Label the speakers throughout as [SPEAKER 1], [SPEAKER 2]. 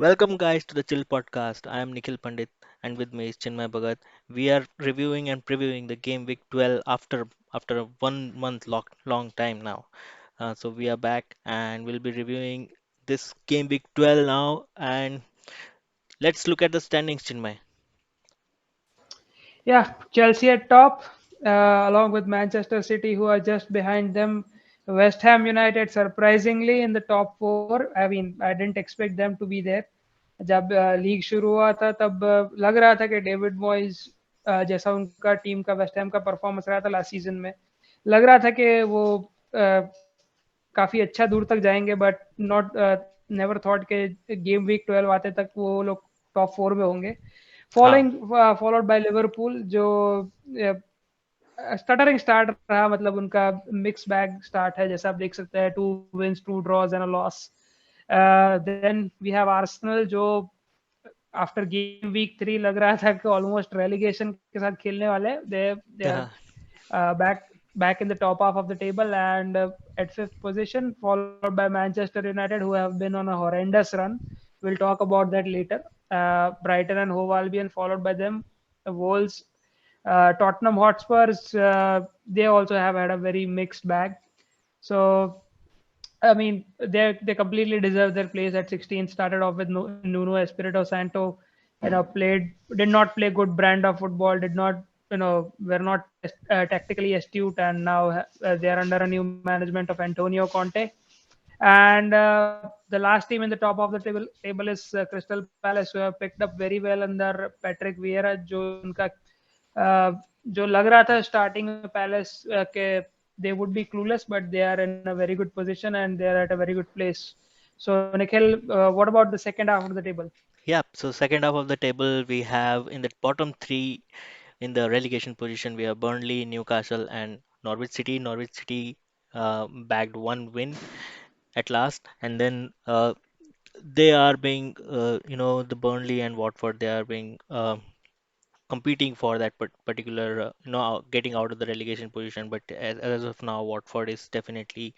[SPEAKER 1] Welcome, guys, to the Chill Podcast. I am Nikhil Pandit, and with me is Chinmay Bhagat. We are reviewing and previewing the game week 12 after a 1 month long time now. So we are back, and we'll be reviewing this game week 12 now. And let's look at the standings, Chinmay.
[SPEAKER 2] Yeah, Chelsea at top, along with Manchester City, who are just behind them. West Ham United, surprisingly, in the top four. I mean, I didn't expect them to be there. जब league शुरू हुआ था तब लग रहा था कि David मॉइस जैसा उनका टीम का वेस्ट हैम का परफॉर्मेंस रहा था लास्ट सीजन में, लग रहा था कि वो काफी अच्छा दूर तक जाएंगे, बट नॉट नेवर थॉट के गेम वीक 12 आते तक वो लोग टॉप फोर में होंगे.
[SPEAKER 1] हाँ,
[SPEAKER 2] फॉलोइंग फॉलोड बाय लिवरपूल, जो स्टटरिंग स्टार्ट रहा, मतलब उनका मिक्स बैग स्टार्ट है, जैसा आप देख सकते हैं, 2 wins 2 draws and a loss. Then we have Arsenal, जो आफ्टर गेम वीक 3 लग रहा था कि ऑलमोस्ट रेलिगेशन के साथ खेलने वाले. They are
[SPEAKER 1] yeah,
[SPEAKER 2] back back in the top half of the table, and at fifth position, followed by Manchester United, who have been on a horrendous run. We'll talk about that later. Brighton and Hove Albion followed by them. Wolves, Tottenham Hotspurs, they also have had a very mixed bag. So I mean, they completely deserve their place at 16. Started off with Nuno Espirito Santo, did not play good brand of football, did not, were not tactically astute, and now they are under a new management of Antonio Conte. And the last team in the top of the table is Crystal Palace, who have picked up very well under Patrick Vieira, जो उनका जो लग रहा था starting में palace के they would be clueless, but they are in a very good position and they are at a very good place. So, Nikhil, what about the second half of the table?
[SPEAKER 1] yeah. So second half of the table, we have in the bottom three in the relegation position, we have Burnley, Newcastle, and Norwich City. Norwich City bagged one win at last, and then they are being the Burnley and Watford, they are being competing for that particular getting out of the relegation position. But as of now, Watford is definitely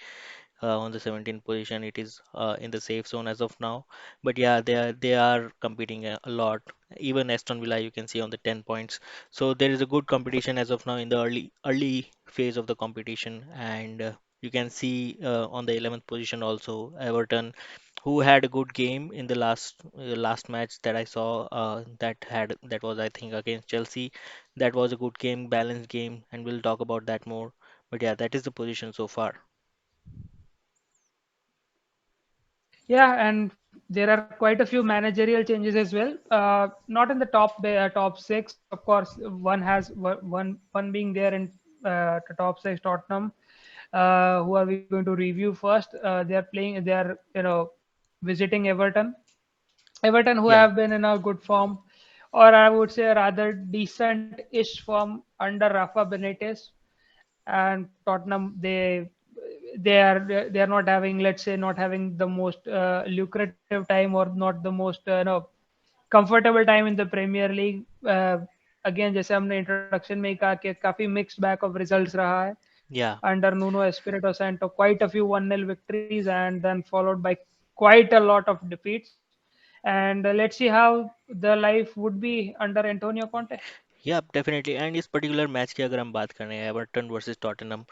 [SPEAKER 1] on the 17th position. It is in the safe zone as of now. But yeah, they are competing a lot. Even Aston Villa, you can see on the 10 points. So there is a good competition as of now in the early phase of the competition. And you can see on the 11th position also Everton, who had a good game in the last match that I saw. That was, I think, against Chelsea. That was a good game, balanced game, and we'll talk about that more. But yeah, that is the position so far.
[SPEAKER 2] Yeah, and there are quite a few managerial changes as well. Not in the top six, of course. One being there in the top six, Tottenham. Who are we going to review first? They are playing. They are, visiting Everton. Everton, who
[SPEAKER 1] Yeah.
[SPEAKER 2] have been in a good form, or I would say rather decent-ish form under Rafa Benitez. And Tottenham, they are not having, let's say, not having the most lucrative time, or not the most comfortable time in the Premier League. Again, जैसे हमने introduction में ही कहा कि काफी mixed bag of results रहा है
[SPEAKER 1] Yeah.
[SPEAKER 2] under Nuno Espirito Santo. Quite a few 1-0 victories, and then followed by quite a lot of defeats. And let's see how the life would be under Antonio Conte.
[SPEAKER 1] Yeah, definitely. And इस particular match की अगर हम बात करें, Everton versus Tottenham,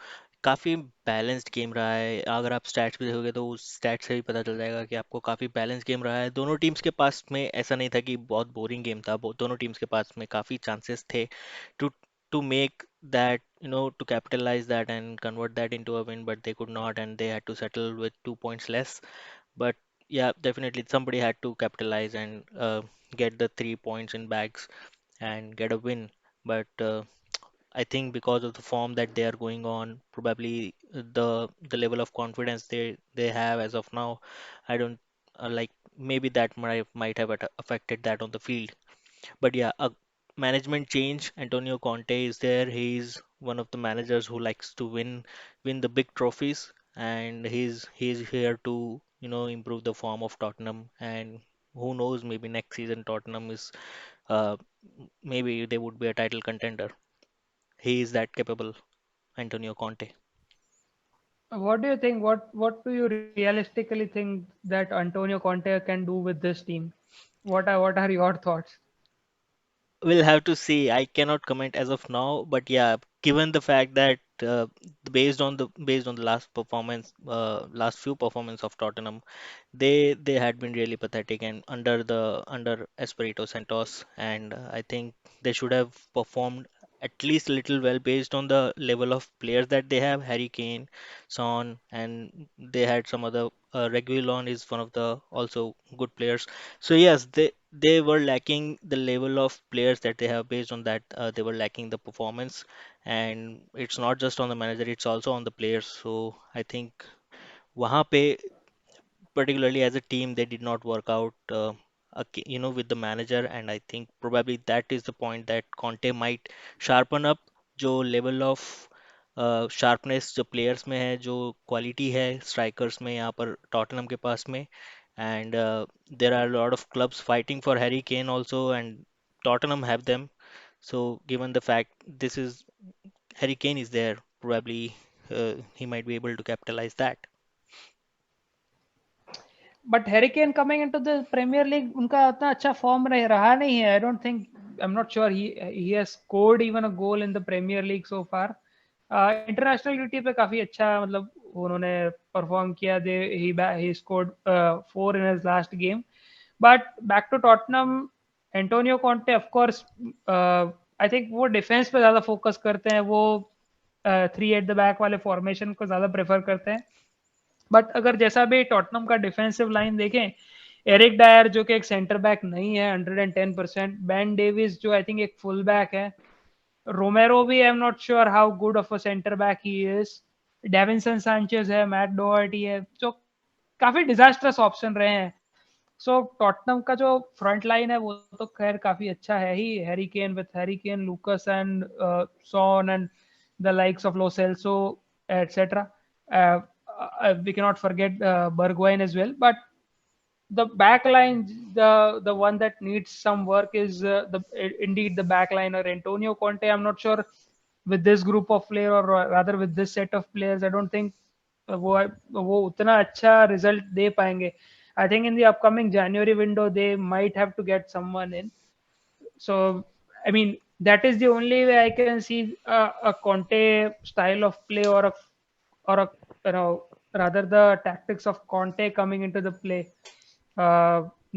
[SPEAKER 1] काफ़ी balanced game रहा है. अगर आप स्टैट्स पे देखोगे तो उस स्टैट्स से भी पता चल जाएगा कि आपको काफ़ी बैलेंस गेम रहा है. दोनों टीम्स के पास में ऐसा नहीं था कि बहुत बोरिंग गेम था. दोनों टीम्स के पास में काफ़ी चांसेस थे to to make that, to capitalize that and convert that into a win, but they could not, and they had to settle with 2 points less. But yeah, definitely somebody had to capitalize and get the 3 points in bags and get a win. But I think because of the form that they are going on, probably the level of confidence they have as of now, I don't like, maybe that might have affected that on the field. But yeah, a management change. Antonio Conte is there. He's one of the managers who likes to win the big trophies, and he's here to improve the form of Tottenham. And who knows, maybe next season Tottenham is uh, maybe they would be a title contender. He is that capable, Antonio Conte.
[SPEAKER 2] What do you think? What do you realistically think that Antonio Conte can do with this team? What are your thoughts?
[SPEAKER 1] We'll have to see. I cannot comment as of now, but yeah, given the fact that based on the last few performance of Tottenham, they had been really pathetic and under Espirito Santos, and I think they should have performed at least a little well based on the level of players that they have. Harry Kane, Son, and they had some other. Reguilon is one of the also good players. So yes, they were lacking the level of players that they have. Based on that, they were lacking the performance, and it's not just on the manager; it's also on the players. So I think वहाँ पे particularly as a team they did not work out with the manager, and I think probably that is the point that Conte might sharpen up जो level of sharpness जो players में है, जो quality है strikers में यहाँ पर Tottenham के पास में, and there are a lot of clubs fighting for Harry Kane also, and Tottenham have them. So given the fact this is Harry Kane is there, probably he might be able to capitalize that.
[SPEAKER 2] But Harry Kane coming into the Premier League, उनका उतना अच्छा form रहा नहीं है. I don't think, I'm not sure he has scored even a goal in the Premier League so far. International duty पे काफी अच्छा मतलब उन्होंने परफॉर्म किया. He scored 4 in his last game. But back to Tottenham, Antonio Conte of course I think वो defence पे ज्यादा focus करते हैं. वो 3 एट द बैक वाले फॉर्मेशन को ज्यादा प्रेफर करते हैं. बट अगर जैसा भी टॉटनम का डिफेंसिव लाइन देखें, एरिक डायर जो कि एक सेंटर बैक नहीं है 110%, बैन डेविस जो आई थिंक एक फुल बैक है, रोमेरो भी I am not sure how good of a centre back he is, Davinson Sanchez है, मैट डोहर्टी है, जो काफी डिजास्टर्स ऑप्शन रहे हैं. सो टॉटनम का जो फ्रंट लाइन है वो तो खैर काफी अच्छा है ही. Harry Kane, Lucas and Son and the likes of Lo Celso etcetera. We cannot forget Bergwijn as well. But the back line, the one that needs some work is indeed the back line or Antonio Conte. I'm not sure with this group of players, or rather with this set of players, I don't think वो उतना अच्छा result दे पाएंगे. I think in the upcoming January window they might have to get someone in. So I mean that is the only way I can see a Conte style of play, or a rather the tactics of Conte coming into the play.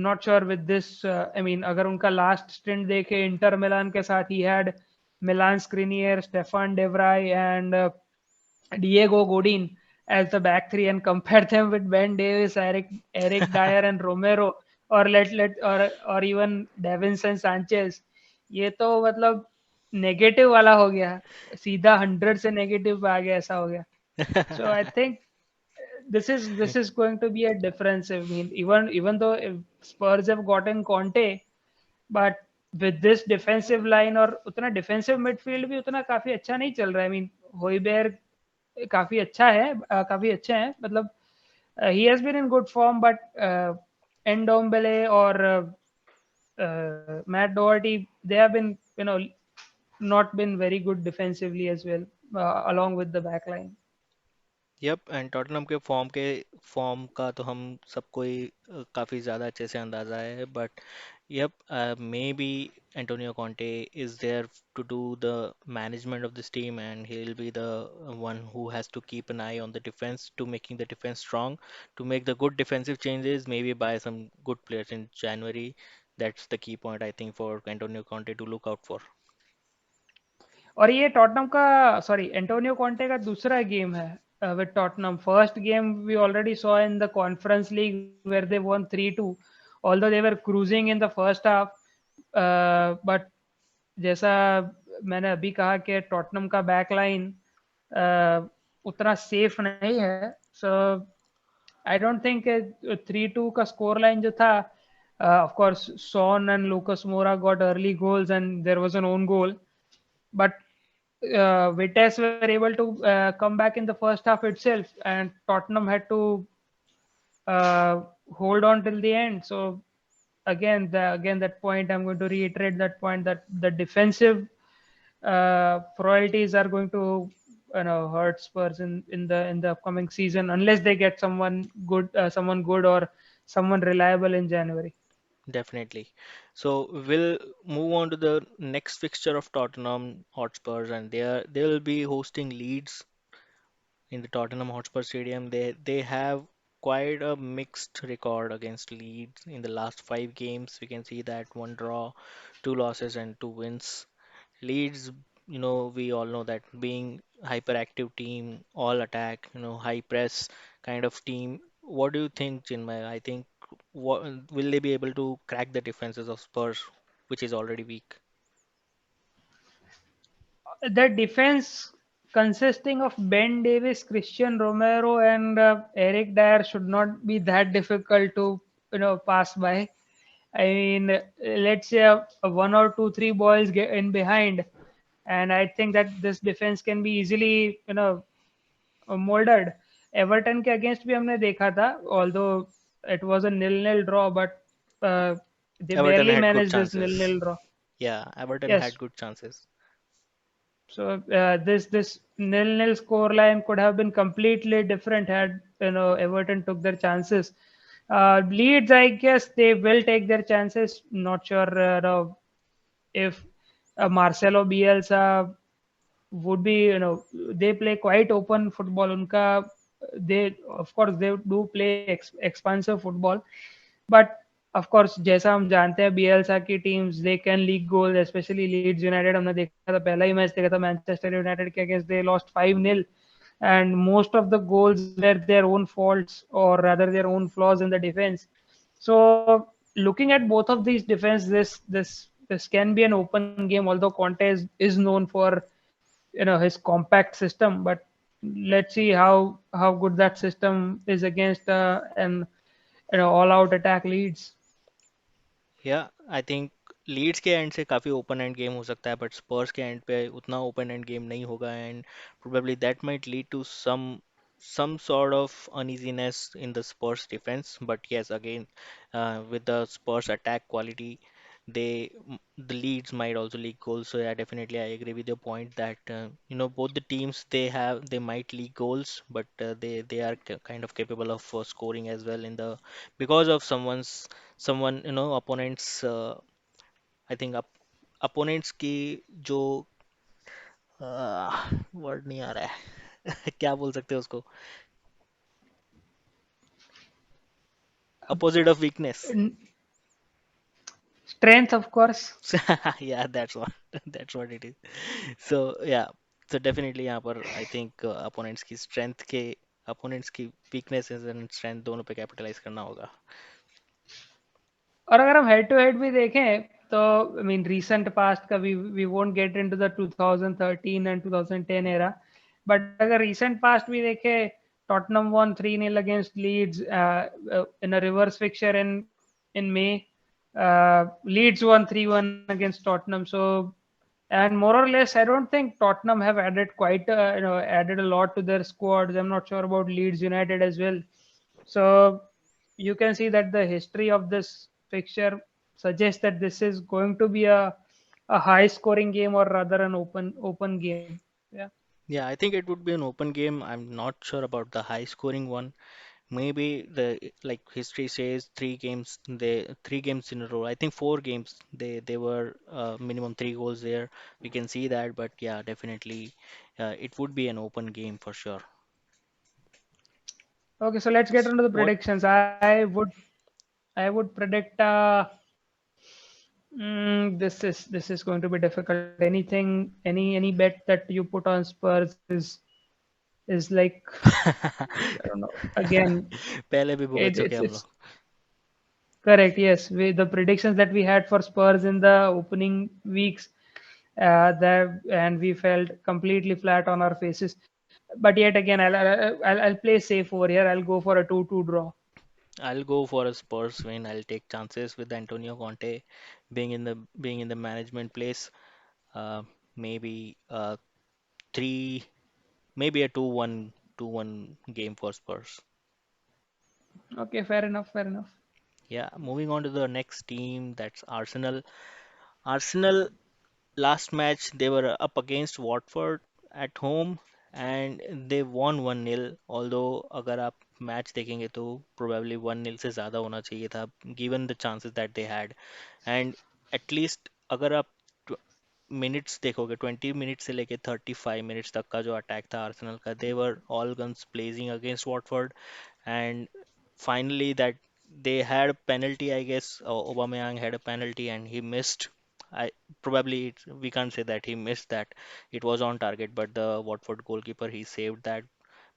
[SPEAKER 2] Not sure with this. I mean, अगर उनका last stint देखे Inter Milan के साथ, he had Milan Skriniar, Stefan De Vrij, and Diego Godin as the back three, and compare them with Ben Davis, Eric Dyer, and Romero, or or even Davinson Sanchez. ये तो मतलब negative वाला हो गया, सीधा 100 से नेगेटिव पे आ गया, ऐसा हो गया. So I think this is going to be a difference. I mean, even though if Spurs have gotten Conte, but with this defensive line और उतना defensive midfield भी उतना काफी अच्छा नहीं चल रहा है. I mean, होइबेर काफी अच्छा है, काफी अच्छे हैं मतलब. He has been in good form, but Ndombele or Matt Doherty, they have been not been very good defensively as well, along with the back line.
[SPEAKER 1] Yep and Tottenham के form का तो हम सबको ही काफ़ी ज़्यादा अच्छे से अंदाज़ा है, but yep maybe Antonio Conte is there to do the management of this team, and he will be the one who has to keep an eye on the defence to making the defence strong, to make the good defensive changes, maybe buy some good players in January. That's the key point I think for Antonio Conte to look out for.
[SPEAKER 2] और ये Tottenham का, sorry, Antonio Conte का दूसरा game है with Tottenham. First game we already saw in the conference league where they won 3-2, although they were cruising in the first half. But जैसा मैंने अभी कहा कि टॉटनम का बैक लाइन उतना सेफ नहीं है. सो आई डोंट थिंक 3-2 का स्कोर लाइन जो था, of course Son and Lucas Moura got early goals and there was an own goal, but Vitesse were able to come back in the first half itself, and Tottenham had to hold on till the end. So again that point, I'm going to reiterate that point, that the defensive priorities are going to hurt Spurs in the upcoming season unless they get someone good or someone reliable in January.
[SPEAKER 1] Definitely. So we'll move on to the next fixture of Tottenham Hotspurs, and they will be hosting Leeds in the Tottenham Hotspur Stadium. They have quite a mixed record against Leeds in the last 5 games. We can see that one draw, 2 losses, and 2 wins. Leeds, we all know that being hyperactive team, all attack, high press kind of team. What do you think, Chinmay? I think what, will they be able to crack the defenses of Spurs, which is already weak?
[SPEAKER 2] The defense consisting of Ben Davis, Christian Romero, and Eric Dyer should not be that difficult to pass by. I mean, let's say one or two, three balls get in behind, and I think that this defense can be easily molded. Everton के against भी हमने देखा था, although it was a nil-nil draw, but uh, they
[SPEAKER 1] Everton
[SPEAKER 2] barely
[SPEAKER 1] had good
[SPEAKER 2] managed this
[SPEAKER 1] chances.
[SPEAKER 2] nil-nil draw.
[SPEAKER 1] Yeah, Everton had
[SPEAKER 2] Yes,
[SPEAKER 1] good chances.
[SPEAKER 2] so this nil-nil score line could have been completely different had Everton took their chances. Leeds, I guess they will take their chances. Not sure if Marcelo Bielsa would be they play quite open football. Unka they of course they do play expansive football, but of course जैसा हम जानते हैं Bielsa की teams they can leak goal specially Leeds United हमने देखा था पहला ही मैच देखा था मैनचेस्टर यूनाइटेड के against they lost 5-0 and most of the goals were their own faults or rather their own flaws in the defense. So looking at both of these defense, this can be an open game. Although Conte is known for his compact system, but let's see how good that system is against an all out attack leads.
[SPEAKER 1] या I think Leeds के and से काफ़ी open end game हो सकता है but स्पर्स के and पे उतना ओपन एंड गेम नहीं होगा and probably that might lead to some sort of uneasiness in the Spurs defense. But yes, again, with the Spurs attack quality, the Leeds might also leak goals. So yeah, definitely I agree with your point that both the teams they might leak goals, but they are kind of capable of scoring as well in the because of someone opponents I think opponents की जो word नहीं आ रहा है क्या बोल सकते हैं उसको opposite of weakness
[SPEAKER 2] Strength, of course.
[SPEAKER 1] या that's what it is so या so definitely यहाँ पर आई थिंक अपोनेंट्स की वीकनेसेस एंड स्ट्रेंथ दोनों पे कैपिटलाइज करना होगा
[SPEAKER 2] और अगर हम हेड टू हेड भी देखें तो आई मीन रीसेंट पास्ट का we won't get into the 2013 and 2010 era, but अगर रीसेंट पास्ट भी देखें Tottenham won 3-0 against Leeds in a reverse fixture in May. Leeds won 3-1 against Tottenham. So and more or less, I don't think Tottenham have added quite added a lot to their squads. I'm not sure about Leeds United as well. So you can see that the history of this fixture suggests that this is going to be a high scoring game or rather an open game. Yeah.
[SPEAKER 1] yeah I think it would be an open game I'm not sure about the high scoring one maybe the like history says 3 games in a row. I think 4 games they were minimum 3 goals there. We can see that, but yeah, definitely it would be an open game for sure.
[SPEAKER 2] Okay, so let's get into the
[SPEAKER 1] What
[SPEAKER 2] predictions. I would predict this is going to be difficult. Any bet that you put on Spurs is like I don't know. Again,
[SPEAKER 1] पहले भी भुगत चुके
[SPEAKER 2] it's
[SPEAKER 1] हैं हम
[SPEAKER 2] it's
[SPEAKER 1] लोग.
[SPEAKER 2] correct. Yes, the predictions that we had for Spurs in the opening weeks, that and we felt completely flat on our faces. But yet again, I'll play safe over here. I'll go for a 2-2 draw.
[SPEAKER 1] I'll go for a Spurs win. I'll take chances with Antonio Conte being in the management place. Uh, maybe three, maybe a 2-1 game for Spurs.
[SPEAKER 2] Okay, fair enough. Fair enough.
[SPEAKER 1] Yeah, moving on to the next team, that's Arsenal. Arsenal last match they were up against Watford at home and they won 1-0. Although अगर आप match देखेंगे तो probably 1-0 से ज़्यादा होना चाहिए था given the chances that they had. And at least अगर आप मिनट्स देखोगे 20 मिनट से लेके 35 मिनट्स तक का जो अटैक था आर्सेनल का, they were all guns blazing against Watford. And finally that they had a penalty, I guess. Aubameyang had a penalty and he missed. I probably we can't say that he missed that. It was on target, but the Watford goalkeeper, he saved that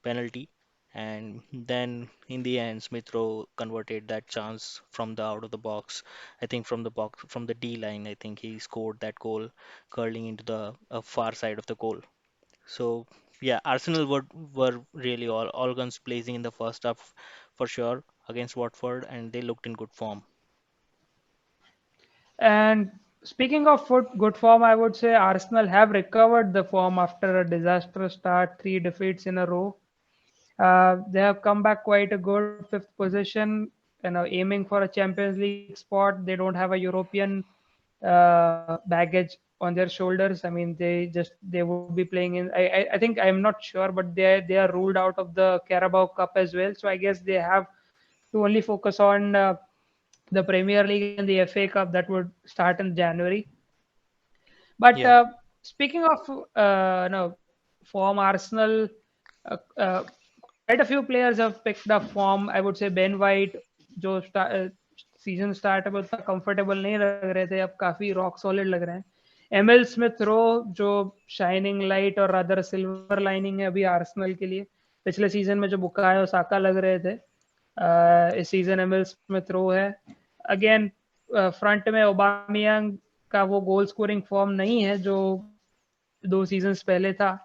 [SPEAKER 1] penalty. And then in the end, Smith Rowe converted that chance from the out of the box. I think from the box, from the D line. I think he scored that goal, curling into the far side of the goal. So yeah, Arsenal were really all guns blazing in the first half for sure against Watford, and they looked in good form.
[SPEAKER 2] And speaking of good form, I would say Arsenal have recovered the form after a disastrous start, three defeats in a row. They have come back quite a good fifth position, aiming for a Champions League spot. They don't have a European baggage on their shoulders. I mean, they would be playing in. I think I'm not sure, but they are ruled out of the Carabao Cup as well. So I guess they have to only focus on the Premier League and the FA Cup that would start in January. But
[SPEAKER 1] Yeah,
[SPEAKER 2] speaking of form, Arsenal, quite a few players have picked up form. I would say Ben White, जो season start में उतना comfortable नहीं लग रहे थे, अब काफी rock solid लग रहे हैं. एमएल स्मिथ रो, जो शाइनिंग लाइट और अदर सिल्वर लाइनिंग है अभी आर्सेनल के लिए. पिछले सीजन में जो बुकायो साका लग रहे थे, इस सीजन एमएल स्मिथ रो है. अगेन फ्रंट में ओबामियांग का वो गोल स्कोरिंग फॉर्म नहीं है जो 2 seasons पहले था.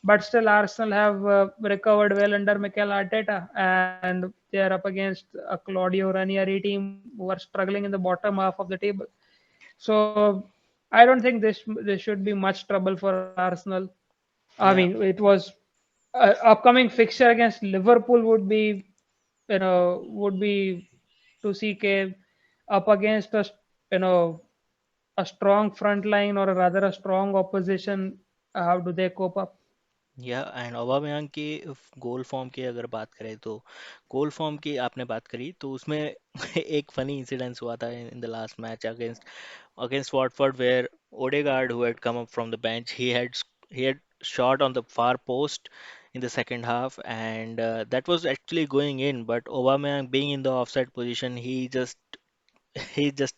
[SPEAKER 2] But still, Arsenal have recovered well under Mikel Arteta, and they are up against a Claudio Ranieri team who are struggling in the bottom half of the table. So I don't think this should be much trouble for Arsenal. I
[SPEAKER 1] yeah,
[SPEAKER 2] mean, it was upcoming fixture against Liverpool would be to see K up against you know a strong front line, or rather a strong opposition. How do they cope up?
[SPEAKER 1] या and Aubameyang की गोल form की अगर बात करें तो गोल form की आपने बात करी तो उसमें एक फनी इंसिडेंस हुआ था in the last match against Watford, where Odegaard, who had come up from the bench, he had shot on the far post in the second half, and that was actually going in. But Aubameyang, being in the offside position, he just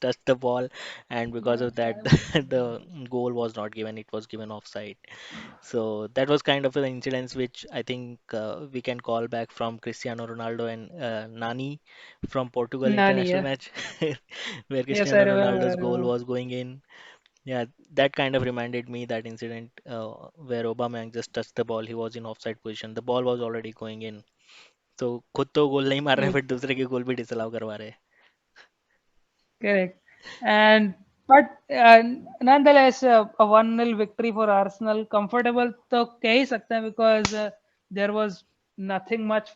[SPEAKER 1] touched the ball, and because of that, the goal was not given. It was given offside. So that was kind of an incident which I think we can call back from Cristiano Ronaldo and Nani from Portugal
[SPEAKER 2] Nani,
[SPEAKER 1] international
[SPEAKER 2] yeah.
[SPEAKER 1] match, where
[SPEAKER 2] Yes, I
[SPEAKER 1] Cristiano
[SPEAKER 2] remember. I
[SPEAKER 1] Ronaldo's goal
[SPEAKER 2] remember.
[SPEAKER 1] was going in. Yeah, that kind of reminded me that incident where Aubameyang just touched the ball. He was in offside position. The ball was already going in. तो खुद तो गोल नहीं मार रहे,
[SPEAKER 2] Mm,
[SPEAKER 1] but दूसरे के गोल भी disallow करवा रहे.
[SPEAKER 2] correct. And but nonetheless, a 1-0 victory for Arsenal, comfortable तो कह ही सकते हैं, because there was nothing much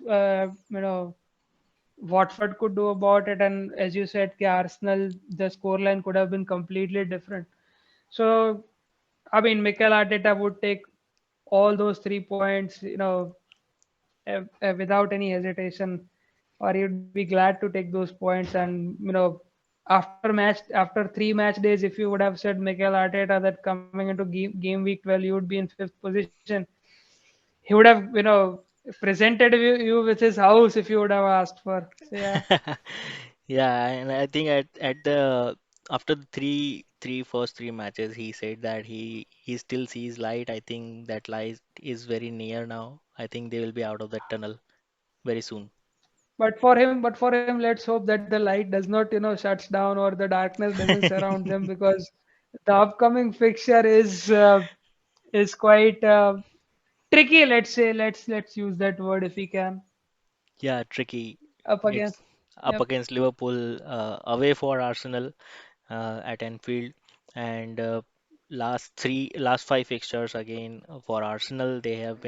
[SPEAKER 2] Watford could do about it, and as you said, कि Arsenal, the scoreline could have been completely different. So I mean, Mikel Arteta would take all those 3 points, without any hesitation, or you'd be glad to take those points. And after 3 match days, if you would have said Mikel Arteta that coming into game week 12 you would be in fifth position, he would have presented you with his house if you would have asked for. So yeah.
[SPEAKER 1] Yeah, and I think at the after the first three matches, he said that he still sees light. I think that light is very near now. I think they will be out of that tunnel very soon.
[SPEAKER 2] But for him, let's hope that the light does not, shuts down, or the darkness doesn't surround them, because the upcoming fixture is quite tricky. Let's say, let's use that word if we can.
[SPEAKER 1] Yeah, tricky.
[SPEAKER 2] Up against.
[SPEAKER 1] It's up
[SPEAKER 2] Yep.
[SPEAKER 1] against Liverpool, away for Arsenal at Anfield, and last five fixtures again for Arsenal. They have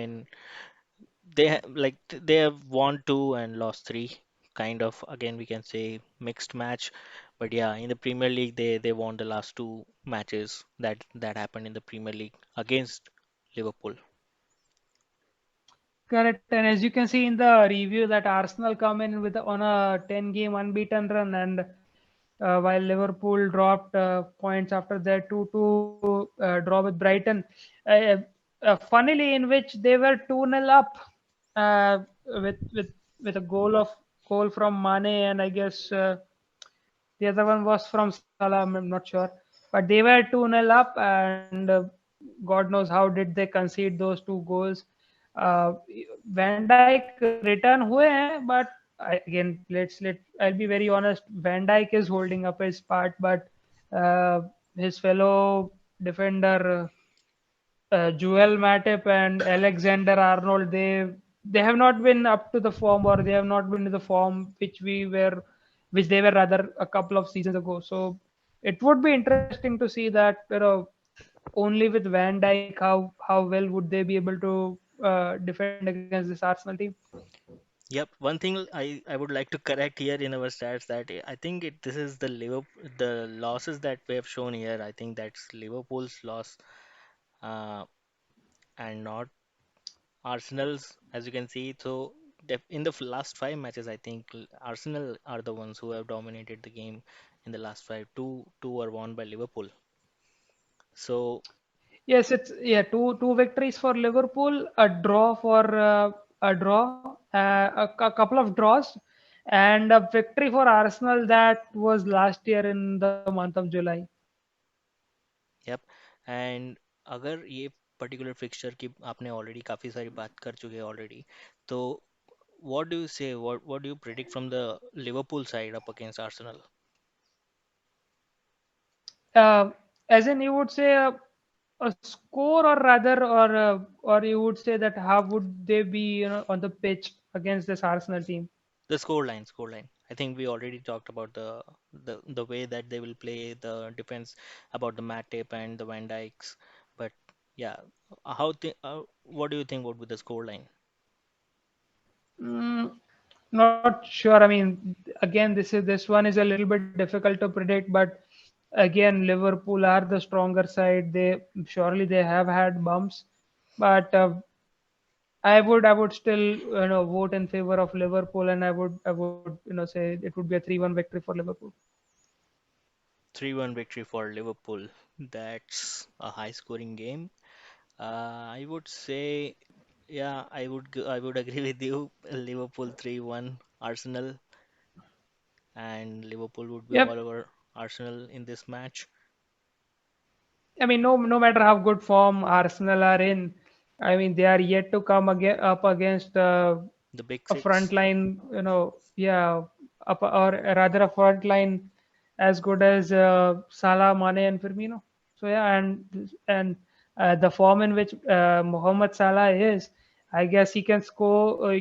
[SPEAKER 1] won two and lost three. Kind of, again, we can say mixed match. But yeah, in the Premier League, they won the last two matches that happened in the Premier League against Liverpool.
[SPEAKER 2] Correct. And as you can see in the review, that Arsenal come in with on a 10-game unbeaten run, and while Liverpool dropped points after their 2-2 draw with Brighton, uh, funnily in which they were 2-0 up uh, with with with a goal from Mane, and I guess the other one was from Salah. I'm not sure, but they were 2-0 up, and God knows how did they concede those two goals. Van Dijk return हुए हैं, but again, I'll be very honest. Van Dijk is holding up his part, but his fellow defender Joel Matip and Alexander Arnold, they have not been up to the form, or they have not been to the form which they were rather a couple of seasons ago. So it would be interesting to see that, only with Van Dijk, how well would they be able to defend against this Arsenal team?
[SPEAKER 1] Yep, one thing I would like to correct here in our stats that I think this is the Liverpool, the losses that we have shown here. I think that's Liverpool's loss, uh, and not Arsenal's, as you can see. So in the last five matches, I think Arsenal are the ones who have dominated the game in the last five. Two were won by Liverpool. So
[SPEAKER 2] Yes, it's yeah, two victories for Liverpool, a draw, a couple of draws, and a victory for Arsenal that was last year in the month of July.
[SPEAKER 1] yep, and अगर ये particular fixture की आपने already काफी सारी बात कर चुके हैं already, तो what do you say? What do you predict from the Liverpool side up against Arsenal?
[SPEAKER 2] Uh, as in, you would say a score, or rather, or you would say that how would they be, on the pitch against this Arsenal team?
[SPEAKER 1] The scoreline. I think we already talked about the way that they will play the defense, about the Matip and the Van Dijks. But yeah, what do you think would be the scoreline?
[SPEAKER 2] Mm, not sure. I mean, again, this one is a little bit difficult to predict, but again, Liverpool are the stronger side. They have had bumps, but I would still, vote in favor of Liverpool, and I would say it would be a 3-1 victory for Liverpool.
[SPEAKER 1] 3-1 victory for Liverpool. That's a high scoring game. I would say, yeah, I would agree with you. Liverpool 3-1 Arsenal, and Liverpool would be all
[SPEAKER 2] Yep.
[SPEAKER 1] over Arsenal in this match.
[SPEAKER 2] I mean, no matter how good form Arsenal are in, I mean, they are yet to come up against
[SPEAKER 1] The Big
[SPEAKER 2] a front
[SPEAKER 1] Six.
[SPEAKER 2] line, yeah, or rather a front line as good as Salah, Mane, and Firmino. So yeah, and the form in which Mohamed Salah is, I guess he can score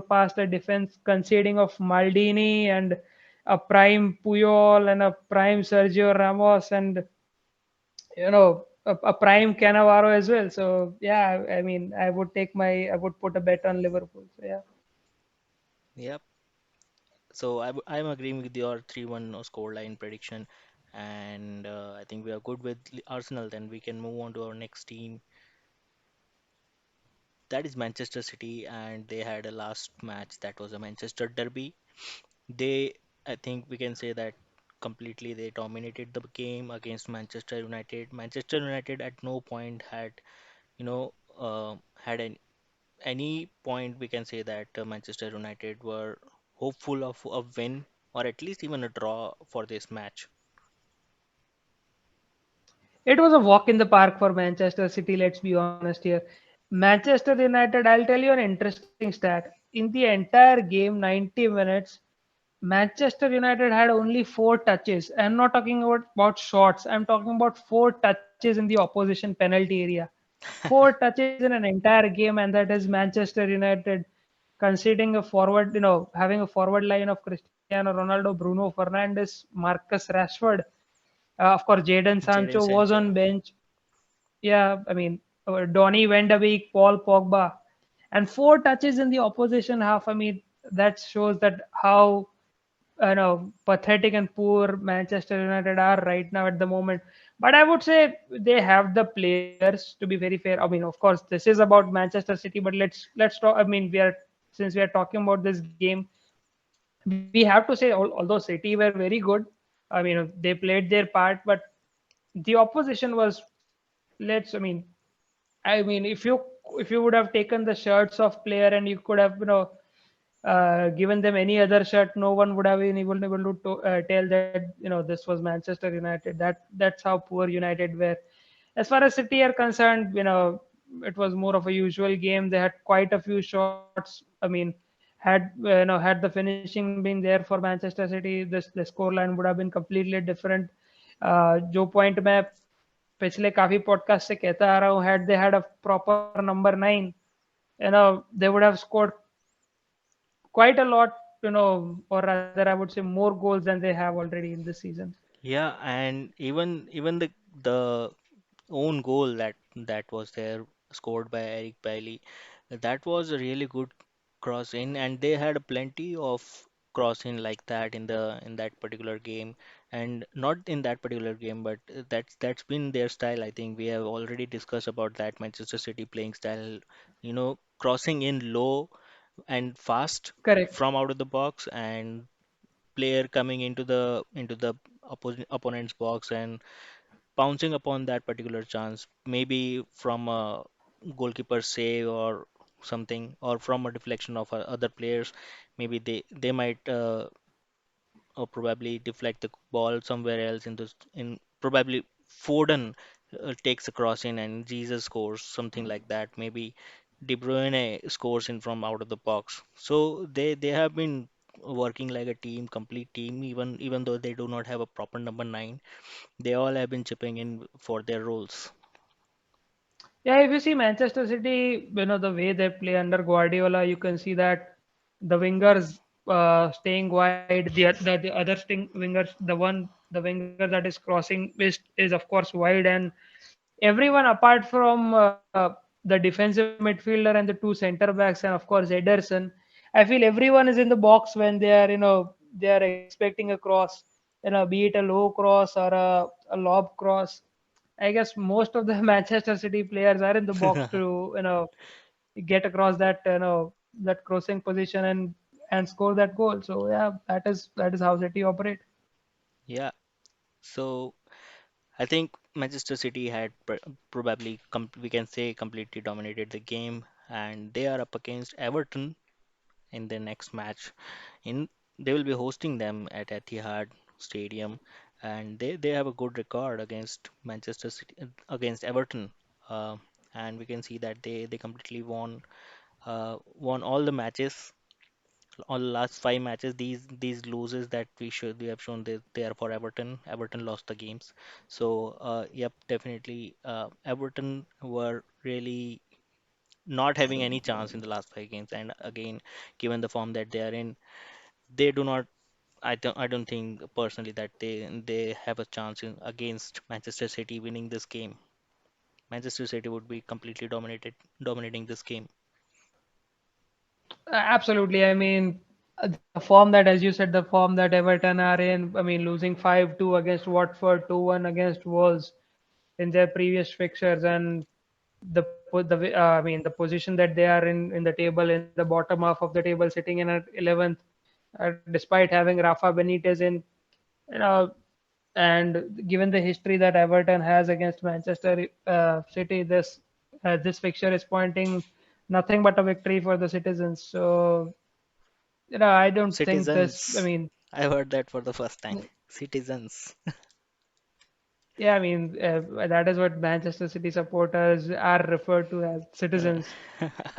[SPEAKER 2] past the defense conceding of Maldini and a prime Puyol and a prime Sergio Ramos, and a prime Cannavaro as well. So yeah, I mean, I would put a bet on Liverpool. So yeah.
[SPEAKER 1] Yep. So I'm agreeing with your 3-1 scoreline prediction, and I think we are good with Arsenal. Then we can move on to our next team. That is Manchester City, and they had a last match that was a Manchester derby. They, I think we can say that completely they dominated the game against Manchester United. Manchester United at no point had, had any point we can say that Manchester United were hopeful of a win or at least even a draw for this match.
[SPEAKER 2] It was a walk in the park for Manchester City, let's be honest here. Manchester United, I'll tell you an interesting stat. In the entire game, 90 minutes, Manchester United had only four touches. I'm not talking about shots, I'm talking about four touches in the opposition penalty area. Four touches in an entire game, and that is Manchester United conceding a forward, having a forward line of Cristiano Ronaldo, Bruno Fernandes, Marcus Rashford. Of course, Jadon
[SPEAKER 1] Jadon
[SPEAKER 2] Sancho was
[SPEAKER 1] Sancho.
[SPEAKER 2] on bench. Yeah, I mean, Donny van de Beek, Paul Pogba, and four touches in the opposition half. I mean, that shows that how pathetic and poor Manchester United are right now at the moment. But I would say they have the players, to be very fair. I mean, of course, this is about Manchester City, but let's talk. I mean, we are since we are talking about this game, we have to say although City were very good, I mean, they played their part, but the opposition was, let's I mean, if you would have taken the shirts of player and you could have given them any other shirt, no one would have been able to tell that this was Manchester United. That's how poor United were. As far as City are concerned, it was more of a usual game. They had quite a few shots. I mean, had the finishing been there for Manchester City, this the scoreline would have been completely different. जो point मैं पिछले काफी podcast से कहता आ रहा हूँ, had they had a proper number 9, they would have scored quite a lot, or rather I would say more goals than they have already in this season.
[SPEAKER 1] Yeah, and even the own goal that was there, scored by Eric Bailly, that was a really good cross in, and they had plenty of cross in like that in that particular game, and not in that particular game, but that's been their style. I think we have already discussed about that Manchester City playing style, crossing in low and fast
[SPEAKER 2] Correct.
[SPEAKER 1] from out of the box, and player coming into the opponent's box and pouncing upon that particular chance, maybe from a goalkeeper save or something, or from a deflection of other players. Maybe they might or probably deflect the ball somewhere else in probably Foden takes a cross in and Jesus scores something like that. Maybe De Bruyne scores in from out of the box. So they have been working like a team, complete team, even though they do not have a proper number nine. They all have been chipping in for their roles.
[SPEAKER 2] Yeah, if you see Manchester City, the way they play under Guardiola, you can see that the wingers staying wide, the other wingers, the winger that is crossing is of course wide, and everyone apart from the defensive midfielder and the two center backs and of course Ederson, I feel everyone is in the box when they are they are expecting a cross, be it a low cross or a lob cross. I guess most of the Manchester City players are in the box to get across that that crossing position and score that goal. So yeah, that is how City operate.
[SPEAKER 1] Yeah. So I think Manchester City had probably we can say completely dominated the game, and they are up against Everton in their next match. In They will be hosting them at Etihad Stadium, and they have a good record against Manchester City against Everton. Uh, and we can see that they completely won all the matches, all the last five matches. These losses that we have shown, they are for Everton. Everton lost the games. So yep, definitely Everton were really not having any chance in the last five games. And again, given the form that they are in, they do not. I don't think personally that they have a chance against Manchester City winning this game. Manchester City would be completely dominating this game.
[SPEAKER 2] Absolutely. I mean, the form that, as you said, the form that Everton are in. I mean, losing 5-2 against Watford, 2-1 against Wolves in their previous fixtures, and I mean the position that they are in the table, in the bottom half of the table, sitting in at 11th, despite having Rafa Benitez in, you know, and given the history that Everton has against Manchester City, this fixture is pointing nothing but a victory for the citizens. So I don't think this. I
[SPEAKER 1] Citizens.
[SPEAKER 2] mean,
[SPEAKER 1] I heard that for the first time. Citizens.
[SPEAKER 2] yeah, I mean that is what Manchester City supporters are referred to as
[SPEAKER 1] Uh,
[SPEAKER 2] citizens.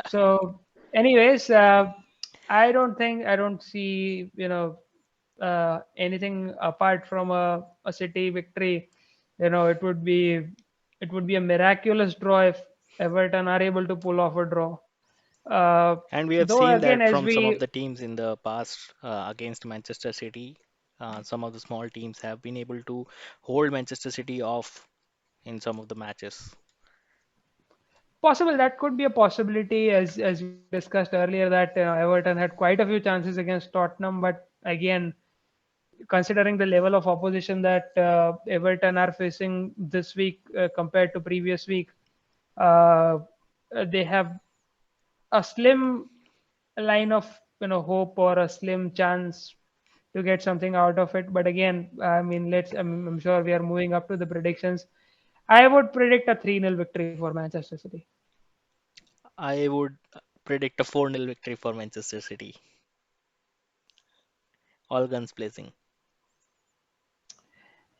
[SPEAKER 2] So, anyways, I don't see anything apart from a City victory. It would be a miraculous draw if Everton are able to pull off a draw.
[SPEAKER 1] and we have
[SPEAKER 2] Though
[SPEAKER 1] seen
[SPEAKER 2] again,
[SPEAKER 1] that
[SPEAKER 2] as
[SPEAKER 1] from some of
[SPEAKER 2] we
[SPEAKER 1] the teams in the past against Manchester City. Some of the small teams have been able to hold Manchester City off in some of the matches.
[SPEAKER 2] possible that could be a possibility, as we discussed earlier, that Everton had quite a few chances against Tottenham, but again, considering the level of opposition that Everton are facing this week compared to previous week, uh, they have a slim line of hope or a slim chance to get something out of it. But again, I mean, I'm sure we are moving up to the predictions. I would predict a 3-0 victory for Manchester City.
[SPEAKER 1] I would predict a 4-0 victory for Manchester City. All guns blazing.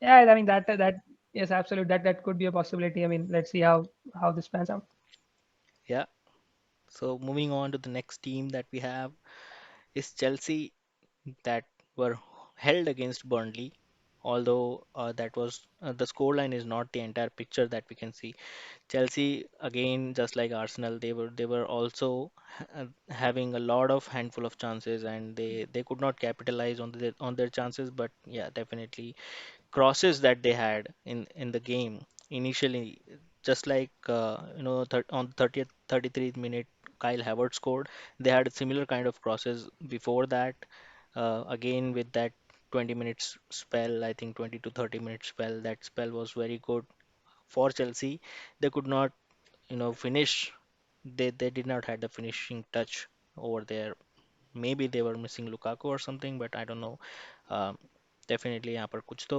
[SPEAKER 2] Yeah, I mean that yes, absolutely. That could be a possibility. I mean, let's see how this pans out.
[SPEAKER 1] Yeah. So moving on to the next team that we have is Chelsea, that were held against Burnley. Although that was the scoreline is not the entire picture that we can see. Chelsea again, just like Arsenal, they were also having a lot of handful of chances, and they could not capitalize on their chances. But yeah, definitely crosses that they had in the game initially, just like on 30th 33th minute Kyle Havertz scored. They had similar kind of crosses before that. Again with that 20 minutes spell, I think 20 to 30 minutes spell, that spell was very good for Chelsea. They could not finish. They did not have the finishing touch over there. Maybe they were missing Lukaku or something, but I don't know. um, definitely यहाँ पर कुछ तो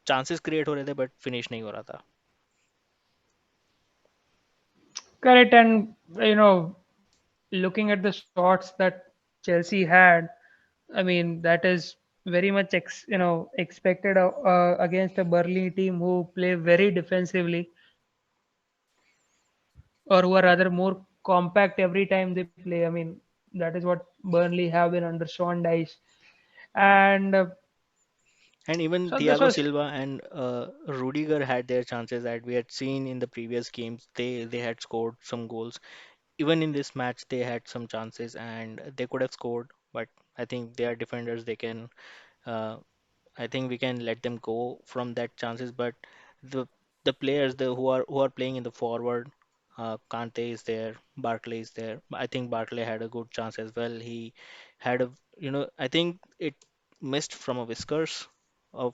[SPEAKER 1] chances create हो रहे थे but finish नहीं हो रहा था.
[SPEAKER 2] Correct, and looking at the shots that Chelsea had, I mean that is very much expected against a Burnley team who play very defensively, or who are rather more compact every time they play. I mean that is what Burnley have been under Sean Dyche, and
[SPEAKER 1] And even
[SPEAKER 2] so this
[SPEAKER 1] Thiago
[SPEAKER 2] was
[SPEAKER 1] Silva and Rudiger had their chances that we had seen in the previous games. They had scored some goals. Even in this match, they had some chances and they could have scored. But I think they are defenders. They can. Uh, I think we can let them go from that chances. But the the players who are playing in the forward, Kante is there, Barkley is there. I think Barkley had a good chance as well. He had I think it missed from a whiskers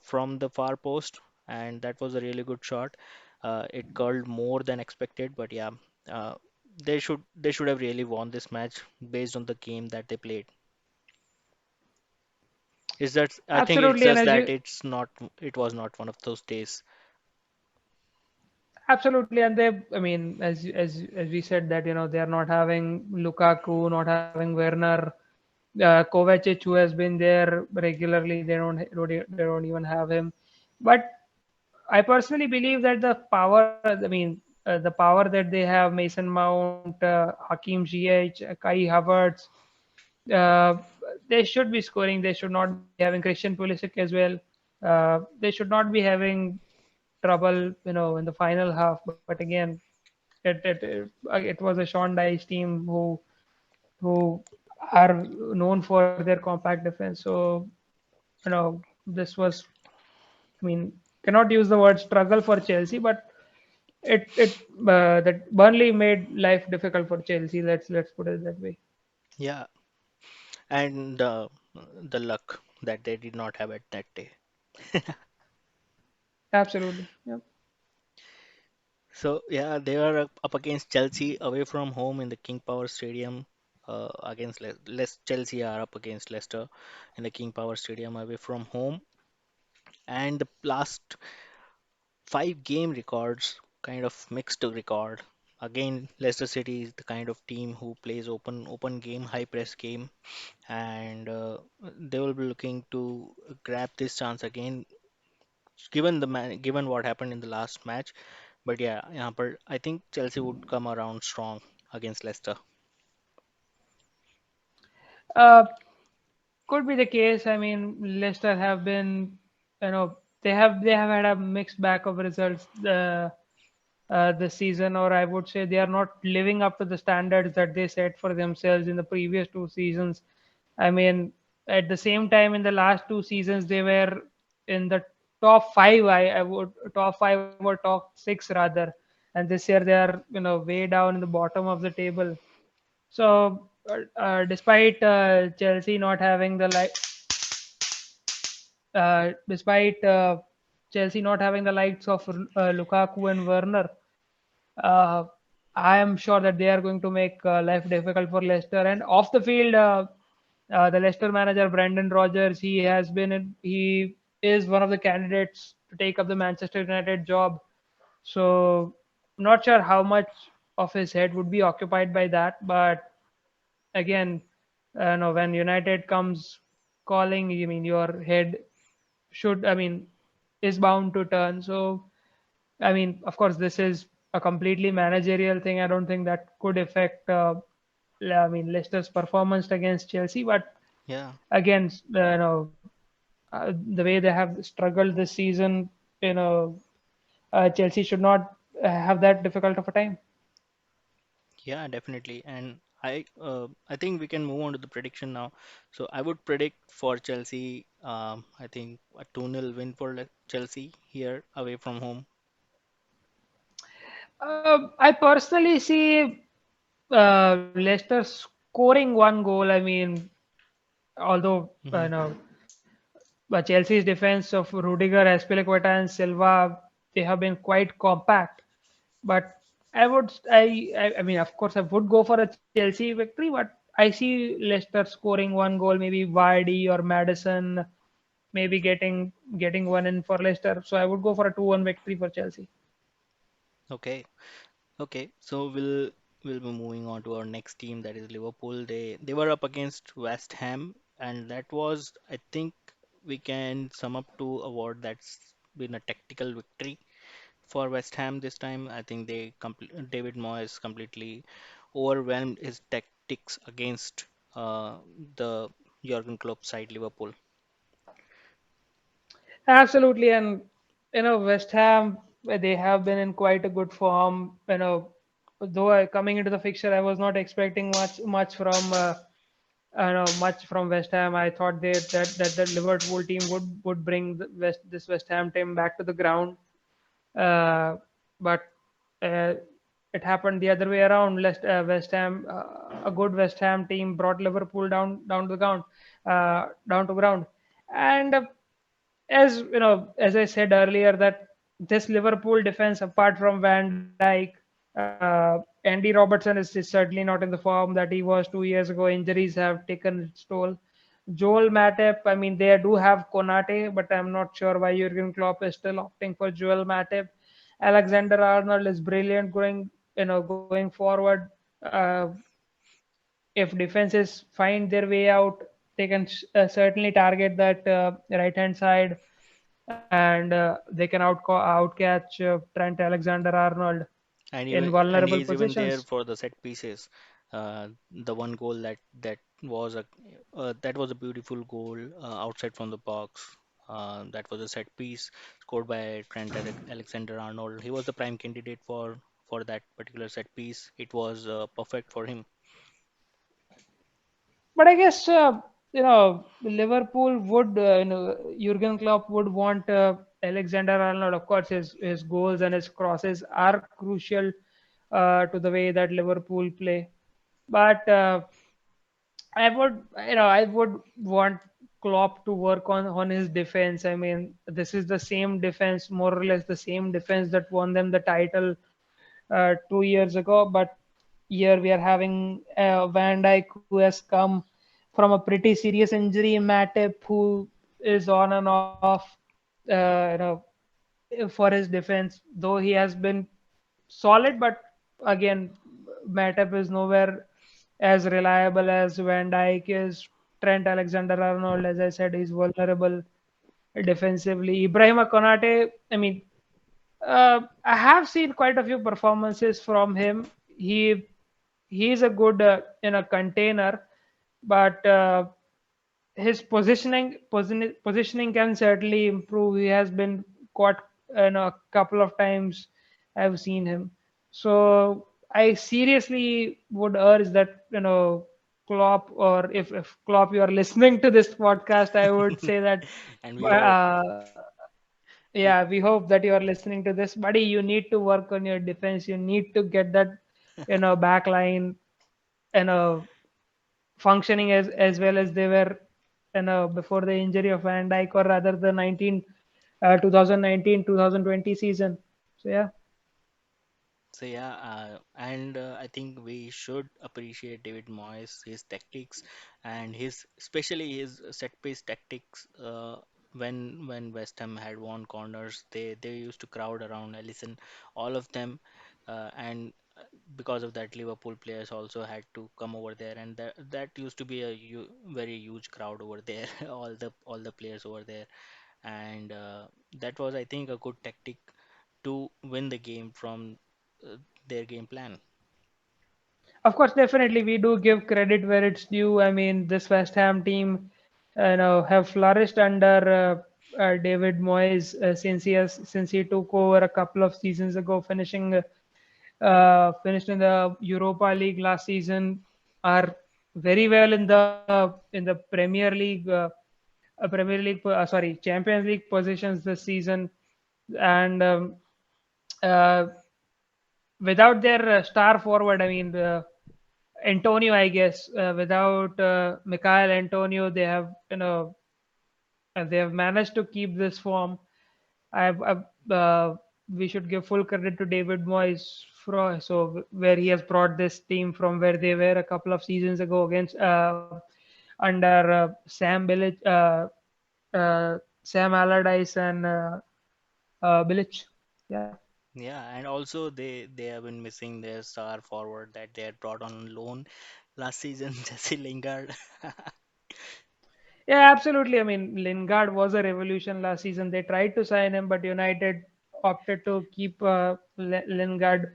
[SPEAKER 1] from the far post, and that was a really good shot. It curled more than expected, but yeah, uh, they should have really won this match based on the game that they played. Is that I think it's
[SPEAKER 2] absolutely, and
[SPEAKER 1] just
[SPEAKER 2] as
[SPEAKER 1] that
[SPEAKER 2] you
[SPEAKER 1] it was not one of those days.
[SPEAKER 2] absolutely, and they, I mean, as we said that they are not having Lukaku, not having Werner, Kovacic, who has been there regularly. They don't even have him. But I personally believe that the power, I mean, the power that they have, Mason Mount, Hakim Ziyech, Kai Havertz, uh, they should be scoring. They should not be having Christian Pulisic as well. They should not be having trouble, in the final half. But again, it was a Sean Dyche team who are known for their compact defense. So this was, I mean, cannot use the word struggle for Chelsea, but that Burnley made life difficult for Chelsea. Let's put it that way.
[SPEAKER 1] Yeah, and the luck that they did not have at that day.
[SPEAKER 2] Absolutely. Yeah.
[SPEAKER 1] So yeah, they are up against Chelsea away from home in the King Power Stadium. Against Chelsea are up against Leicester in the King Power Stadium away from home. And the last 5 game records kind of mixed record. Again, Leicester City is the kind of team who plays open game, high press game, and they will be looking to grab this chance again, given what happened in the last match. But yeah, but I think Chelsea would come around strong against Leicester.
[SPEAKER 2] Uh, could be the case. I mean, Leicester have been, they have had a mixed bag of results this season, or I would say they are not living up to the standards that they set for themselves in the previous 2 seasons. I mean, at the same time, in the last 2 seasons, they were in the top five. I would top five or top six rather, and this year they are way down in the bottom of the table. So, despite Chelsea not having the despite Chelsea not having the likes of Lukaku and Werner, uh, I am sure that they are going to make life difficult for Leicester. And off the field, the Leicester manager Brendan Rodgers, he is one of the candidates to take up the Manchester United job. So not sure how much of his head would be occupied by that, but again, no, when United comes calling, I mean your head should, I mean, is bound to turn. So I mean, of course, this is a completely managerial thing. I don't think that could affect, I mean, Leicester's performance against Chelsea. But
[SPEAKER 1] Yeah,
[SPEAKER 2] again, the way they have struggled this season, you know, Chelsea should not have that difficult of a time.
[SPEAKER 1] yeah, definitely. And I think we can move on to the prediction now. So I would predict for Chelsea, I think a 2-0 win for Chelsea here away from home.
[SPEAKER 2] I personally see Leicester scoring one goal. I mean, although
[SPEAKER 1] Hmm.
[SPEAKER 2] but Chelsea's defense of Rudiger, Azpilicueta, and Silva, they have been quite compact. But I mean, of course, I would go for a Chelsea victory, but I see Leicester scoring one goal, maybe Vardy or Madison, maybe getting one in for Leicester. So I would go for a 2-1 victory for Chelsea.
[SPEAKER 1] Okay. Okay, so we'll be moving on to our next team, that is Liverpool. They were up against West Ham, and that was, I think, we can sum up to award that's been a tactical victory for West Ham this time. I think David Moyes completely overwhelmed his tactics against the Jurgen Klopp side Liverpool.
[SPEAKER 2] Absolutely, and West Ham, they have been in quite a good form. Though coming into the fixture, I was not expecting much from. Much from West Ham. I thought that the Liverpool team would bring this West Ham team back to the ground, but uh, it happened the other way around. West Ham, a good West Ham team brought Liverpool down to the ground, down to ground, and as as I said earlier, that this Liverpool defense, apart from Van Dijk, Andy Robertson is certainly not in the form that he was 2 years ago. Injuries have taken its toll. Joel Matip, I mean, they do have Konate, but I'm not sure why Jurgen Klopp is still opting for Joel Matip. Alexander Arnold is brilliant going forward. Uh, if defenses find their way out, they can certainly target that right hand side, and they can outcatch Trent Alexander-Arnold in
[SPEAKER 1] And
[SPEAKER 2] vulnerable
[SPEAKER 1] he's even there
[SPEAKER 2] positions.
[SPEAKER 1] for the set pieces. The one goal that was a beautiful goal outside from the box. That was a set piece scored by Alexander-Arnold. He was the prime candidate for that particular set piece. It was perfect for him.
[SPEAKER 2] But I guess Liverpool would Jurgen Klopp would want Alexander Arnold. Of course, his goals and his crosses are crucial to the way that Liverpool play. But I would want Klopp to work on his defense. I mean, this is the same defense, more or less the same defense that won them the title 2 years ago. But here we are having Van Dijk, who has come from a pretty serious injury. Matip, who is on and off, for his defense, though he has been solid, but again, Matip is nowhere as reliable as Van Dijk is. Trent Alexander-Arnold, as I said, is vulnerable defensively. Ibrahima Konate, I mean, I have seen quite a few performances from him. He's a good container, but his positioning can certainly improve. He has been caught a couple of times. I've seen him. So I seriously would urge that Klopp, or if Klopp, you are listening to this podcast, I would say that
[SPEAKER 1] And we hope.
[SPEAKER 2] uh, yeah, we hope that you are listening to this, buddy. You need to work on your defense. You need to get that back line functioning as well as they were before the injury of Van Dijk, or rather the 2019-2020 season. So yeah,
[SPEAKER 1] So yeah, and I think we should appreciate David Moyes, his tactics, and his especially his set piece tactics. When West Ham had won corners, they used to crowd around Alisson, all of them, and because of that, Liverpool players also had to come over there, and that used to be a very huge crowd over there, all the players over there, and that was, I think, a good tactic to win the game from uh, their game plan.
[SPEAKER 2] of course, definitely we do give credit where it's due. I mean, this West Ham team, have flourished under David Moyes since he took over a couple of seasons ago, finished in the Europa League last season, are very well in the Premier League, Champions League positions this season, and uh, without their star forward, I mean, Antonio, I guess, without Mikhail Antonio, they have managed to keep this form. We should give full credit to David Moyes where he has brought this team from where they were a couple of seasons ago against under Sam Allardyce and Bilic. Yeah.
[SPEAKER 1] Yeah, and also they have been missing their star forward that they had brought on loan last season, Jesse Lingard.
[SPEAKER 2] Yeah, absolutely. I mean, Lingard was a revolution last season. They tried to sign him, but United opted to keep Lingard.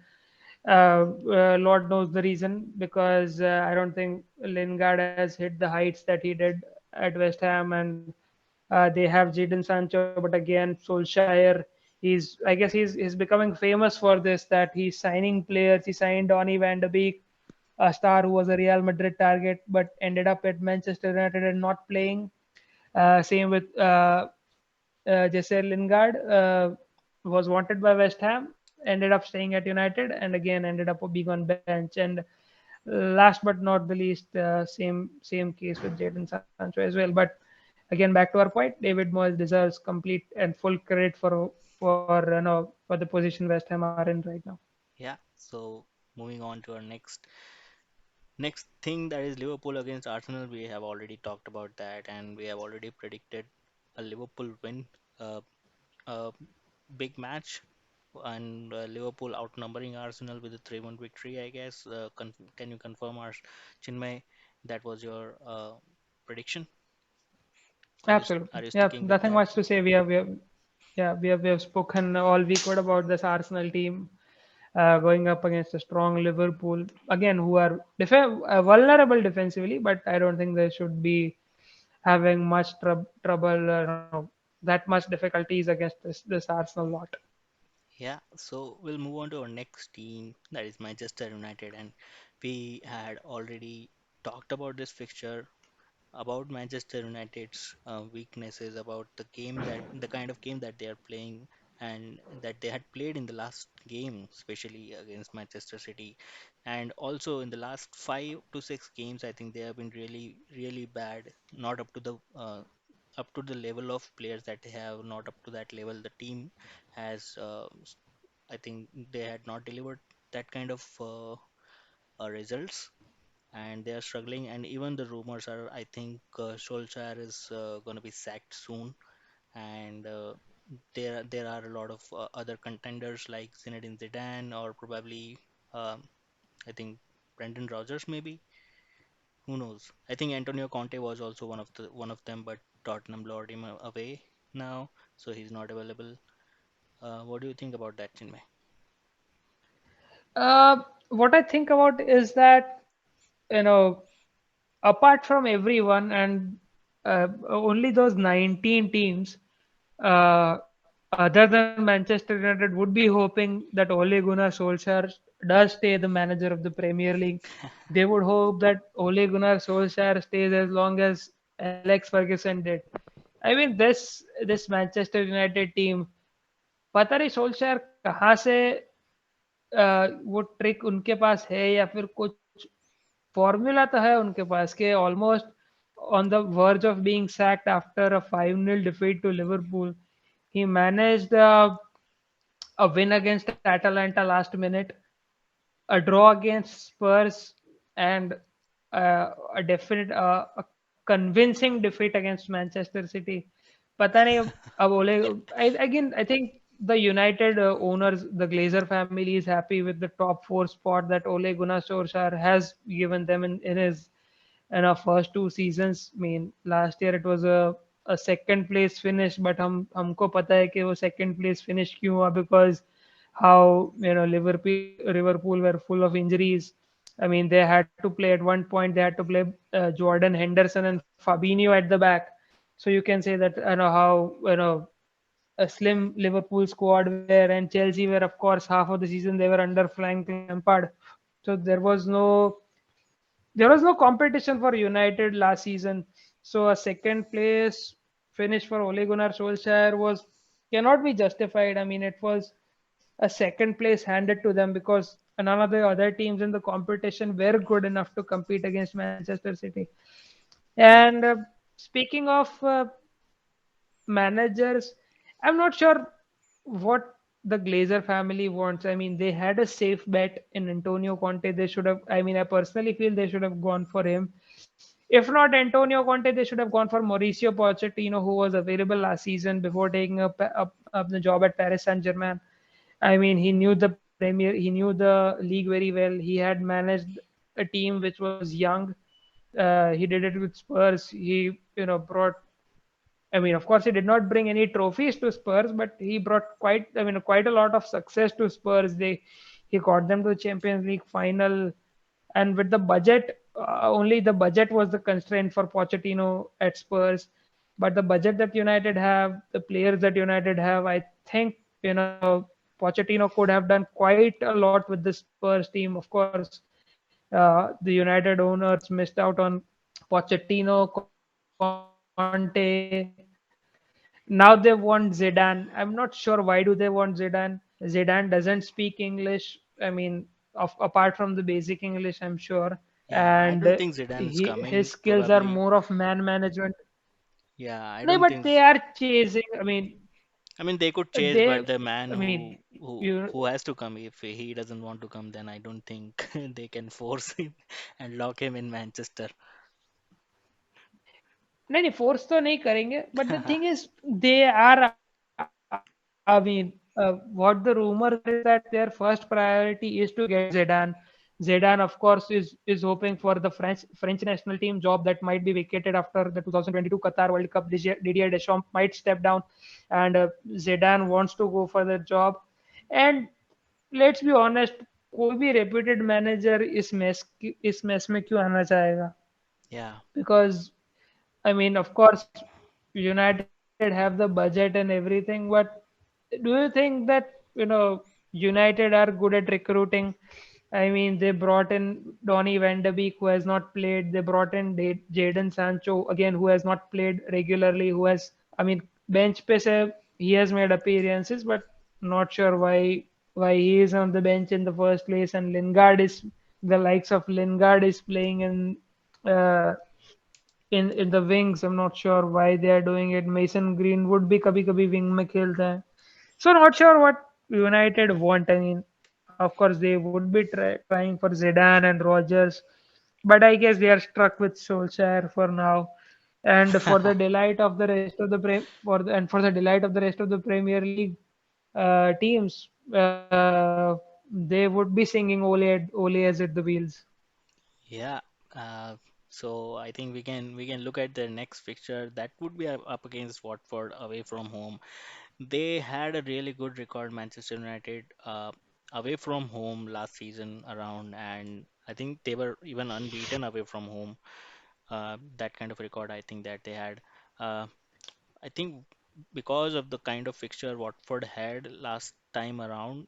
[SPEAKER 2] Lord knows the reason, because I don't think Lingard has hit the heights that he did at West Ham, and they have Jadon Sancho. But again, Solskjaer, I guess he's becoming famous for this, that he's signing players. He signed Donny van de Beek, a star who was a Real Madrid target, but ended up at Manchester United and not playing. Same with Jesse Lingard, was wanted by West Ham, ended up staying at United, and again ended up being on bench. And last but not the least, same case with Jadon Sancho as well. But again, back to our point, David Moyes deserves complete and full credit for the position West Ham are in right now.
[SPEAKER 1] Yeah, so moving on to our next thing, that is Liverpool against Arsenal. We have already talked about that, and we have already predicted a Liverpool win, uh, a big match, and Liverpool outnumbering Arsenal with a 3-1 victory, I guess. Can you confirm, our Chinmay, that was your prediction? Are
[SPEAKER 2] Absolutely.
[SPEAKER 1] you
[SPEAKER 2] Yeah,
[SPEAKER 1] sticking with
[SPEAKER 2] nothing
[SPEAKER 1] that?
[SPEAKER 2] much to say. We have spoken all we could about this Arsenal team going up against a strong Liverpool, again, who are vulnerable defensively, but I don't think they should be having much trouble, that much difficulties against this Arsenal lot.
[SPEAKER 1] Yeah, so we'll move on to our next team, that is Manchester United, and we had already talked about this fixture, about Manchester United's weaknesses, about the kind of game that they are playing, and that they had played in the last game, especially against Manchester City, and also in the last 5 to 6 games. I think they have been really, really bad, not up to the level of players that they have, not up to that level. The team has, I think, they had not delivered that kind of results, and they are struggling. And even the rumors are, I think, Solskjaer is going to be sacked soon, and there are a lot of other contenders like Zinedine Zidane, or probably, um, I think, Brendan Rodgers maybe. Who knows? I think Antonio Conte was also one of them, but Tottenham lured him away now, so he's not available. What do you think about that, Chinmay?
[SPEAKER 2] What I think about is that, you know, apart from everyone, and only those 19 teams, other than Manchester United, would be hoping that Ole Gunnar Solskjaer does stay the manager of the Premier League. They would hope that Ole Gunnar Solskjaer stays as long as Alex Ferguson did. I mean, this Manchester United team, पता नहीं सोल्शर कहाँ से वो trick उनके पास है, या फिर कुछ फॉर्मूला तो है उनके पास के almost on the verge of being sacked after a 5-0 defeat to Liverpool. He managed a win against Atalanta last minute, a draw against Spurs, and a convincing defeat against Manchester City. पता नहीं अब ओले again I think the United owners, the Glazer family is happy with the top four spot that Ole Gunnar Solskjaer has given them in his in our first two seasons. I mean, last year it was a second place finish, but हमको पता है कि वो second place finish क्यों हुआ, because how Liverpool were full of injuries. I mean, they had to play at one point. They had to play Jordan Henderson and Fabinho at the back. So you can say that how a slim Liverpool squad were, and Chelsea were, of course, half of the season they were under Frank Lampard. So there was no competition for United last season. So a second place finish for Ole Gunnar Solskjaer was cannot be justified. I mean, it was a second place handed to them because none of the other teams in the competition were good enough to compete against Manchester City.
[SPEAKER 1] Yep.
[SPEAKER 2] And speaking of managers, I'm not sure what the Glazer family wants. I mean, they had a safe bet in Antonio Conte. They should have. I mean, I personally feel they should have gone for him. If not Antonio Conte, they should have gone for Mauricio Pochettino, who was available last season before taking up the job at Paris Saint-Germain. I mean, he knew the Premier, he knew the league very well. He had managed a team which was young. He did it with Spurs. He, brought. I mean, of course, he did not bring any trophies to Spurs, but he brought quite a lot of success to Spurs. He got them to the Champions League final, and with the budget, only the budget was the constraint for Pochettino at Spurs. But the budget that United have, the players that United have, I think Pochettino could have done quite a lot with the Spurs team. Of course, the United owners missed out on Pochettino, Conte. Now they want Zidane. I'm not sure why do they want Zidane. Zidane doesn't speak English. I mean, apart from the basic English, I'm sure. And
[SPEAKER 1] Yeah, I don't think
[SPEAKER 2] his
[SPEAKER 1] Zidane's
[SPEAKER 2] skills are
[SPEAKER 1] coming.
[SPEAKER 2] more of
[SPEAKER 1] Probably.
[SPEAKER 2] man management.
[SPEAKER 1] Yeah,
[SPEAKER 2] No,
[SPEAKER 1] I
[SPEAKER 2] but
[SPEAKER 1] don't
[SPEAKER 2] they
[SPEAKER 1] think.
[SPEAKER 2] are chasing.
[SPEAKER 1] I mean, they could chase,
[SPEAKER 2] They.
[SPEAKER 1] but the man
[SPEAKER 2] I mean,
[SPEAKER 1] who has to come, if he doesn't want to come, then I don't think they can force him and lock him in Manchester.
[SPEAKER 2] नहीं नहीं force तो नहीं करेंगे but the thing is they are what the rumors are is that their first priority is to get Zidane of course is hoping for the French national team job that might be vacated after the 2022 Qatar World Cup. Didier Deschamps might step down, and Zidane wants to go for the job. And let's be honest, कोई भी reputed manager इस mess में क्यों आना चाहेगा?
[SPEAKER 1] Yeah.
[SPEAKER 2] Because I mean, of course, United have the budget and everything, but do you think that United are good at recruiting? I mean, they brought in Donny Van de Beek, who has not played. They brought in Jadon Sancho again, who has not played regularly. I mean, bench pe se, he has made appearances, but not sure why he is on the bench in the first place. And Lingard is the likes of Lingard is playing uh, in the wings. I'm not sure why they are doing it. Mason Greenwood भी कभी कभी wing में खेलता है. So not sure what United want. I mean, of course they would be trying for Zidane and Rogers, but I guess they are stuck with Solskjaer for now. And for the delight of the rest of the for the delight of the rest of the Premier League teams, they would be singing Ole as at the wheels.
[SPEAKER 1] Yeah. Uh, so I think we can look at the next fixture. That would be up against Watford away from home. They had a really good record, Manchester United, away from home last season around, and I think they were even unbeaten away from home. That kind of record I think that they had. Uh, I think because of the kind of fixture Watford had last time around,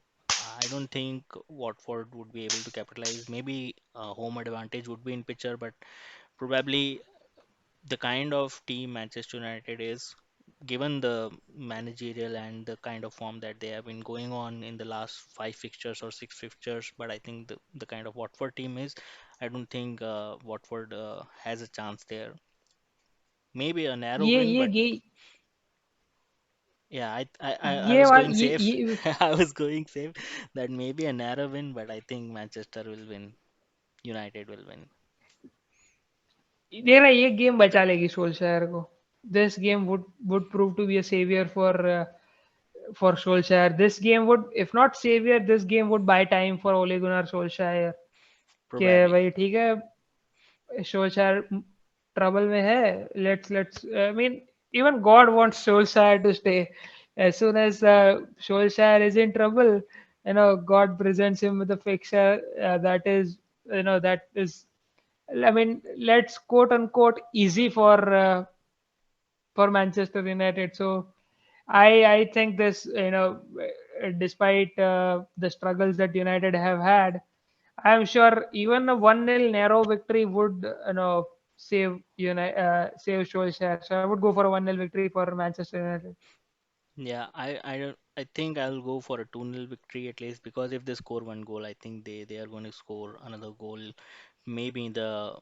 [SPEAKER 1] I don't think Watford would be able to capitalize. Maybe home advantage would be in picture, but probably the kind of team Manchester United is, given the managerial and the kind of form that they have been going on in the last five fixtures or six fixtures, but I think the kind of Watford team is, I don't think Watford has a chance there. Maybe a narrow
[SPEAKER 2] ये
[SPEAKER 1] win,
[SPEAKER 2] ये
[SPEAKER 1] but
[SPEAKER 2] ये
[SPEAKER 1] yeah, I
[SPEAKER 2] ये
[SPEAKER 1] was
[SPEAKER 2] वाल
[SPEAKER 1] going safe.
[SPEAKER 2] ये
[SPEAKER 1] I was going safe that maybe a narrow win, but I think Manchester will win. United will win.
[SPEAKER 2] ये ना ये game बचा लेगी सोल्शायर को. This game would prove to be a savior for Solskjaer. This game would, if not savior, this game would buy time for Ole Gunnar Solskjaer. कि
[SPEAKER 1] Probably.
[SPEAKER 2] भाई ठीक है, Solskjaer trouble में है. Let's. I mean, even God wants Solskjaer to stay. As soon as Solskjaer is in trouble, God presents him with a fixture that is, that is. I mean, let's quote unquote easy for Manchester United. So I think this, despite the struggles that United have had, I'm sure even a 1-0 narrow victory would, save Solskjaer. So I would go for a 1-0 victory for Manchester United.
[SPEAKER 1] Yeah, I think I'll go for a 2-0 victory at least, because if they score one goal, I think they are going to score another goal maybe in the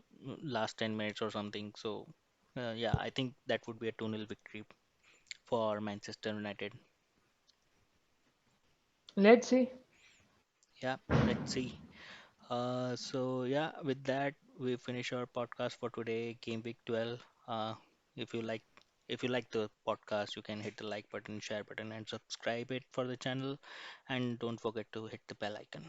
[SPEAKER 1] last 10 minutes or something. So yeah, I think that would be a 2-0 victory for Manchester United.
[SPEAKER 2] Let's see.
[SPEAKER 1] Yeah, let's see. So yeah, with that we finish our podcast for today, Game Week 12. If you like if you like the podcast, you can hit the like button, share button, and subscribe it for the channel. And don't forget to hit the bell icon.